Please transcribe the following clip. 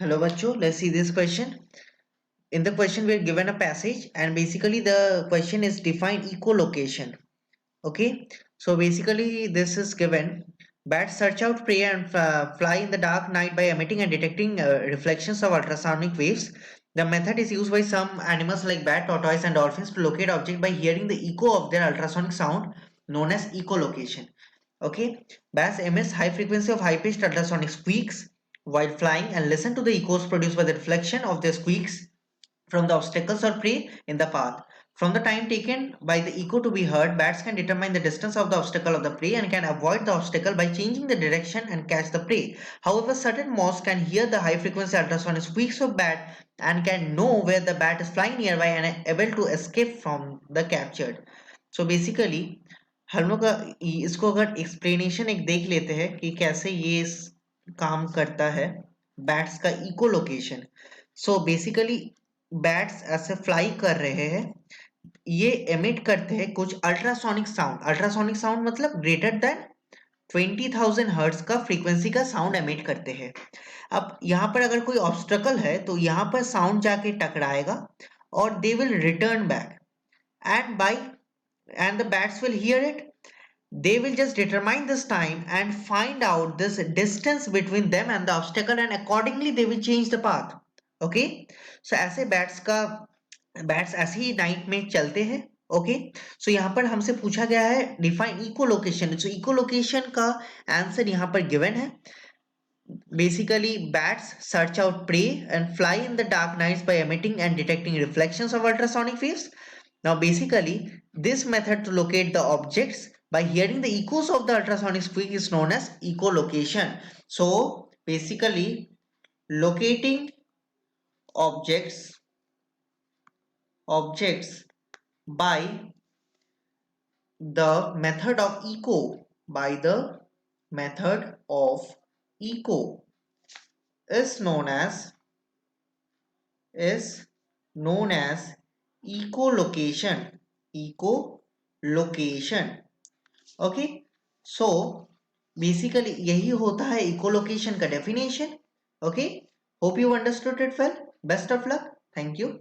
Hello bachcho, let's see this question. In the question we are given a passage and basically the question is define echolocation. Okay, so basically this is given bats search out prey and fly in the dark night by emitting and detecting reflections of ultrasonic waves. The method is used by some animals like bat, tortoise and dolphins to locate objects by hearing the echo of their ultrasonic sound known as echolocation. Okay, bats emits high frequency of high pitched ultrasonic squeaks while flying and listen to the echoes produced by the reflection of their squeaks from the obstacles or prey in the path. From the time taken by the echo to be heard, bats can determine the distance of the obstacle of the prey and can avoid the obstacle by changing the direction and catch the prey. However, certain moths can hear the high frequency ultrasonic squeaks of bat and can know where the bat is flying nearby and are able to escape from the captured. So basically हम लोग इसको अगर explanation एक देख लेते हैं कि कैसे ये काम करता है बैट्स का echolocation. So basically bats ऐसे फ्लाई कर रहे हैं, ये एमिट करते हैं कुछ अल्ट्रासोनिक साउंड. अल्ट्रासोनिक साउंड मतलब ग्रेटर देन 20,000 हर्ट्ज का फ्रीक्वेंसी का साउंड एमिट करते हैं. अब यहाँ पर अगर कोई ऑब्स्ट्रकल है तो यहाँ पर साउंड जाके टकराएगा और they will return back and by and the bats will hear it. They will just determine this time and find out this distance between them and the obstacle and accordingly they will change the path. Okay, so ऐसे bats ऐसे ही night में चलते हैं. Okay, सो यहाँ पर हमसे पूछा गया है डिफाइन इको लोकेशन. सो इको लोकेशन का आंसर यहाँ पर गिवन है. Basically, bats search out prey and fly in the dark nights by emitting and detecting reflections of ultrasonic waves. Now, basically, this method to locate the objects by hearing the echoes of the ultrasonic squeak is known as echolocation. So, basically, locating objects by the method of echo is known as echolocation. Okay, so basically यही होता है echolocation का definition. Okay, hope you understood it well. Best of luck. Thank you.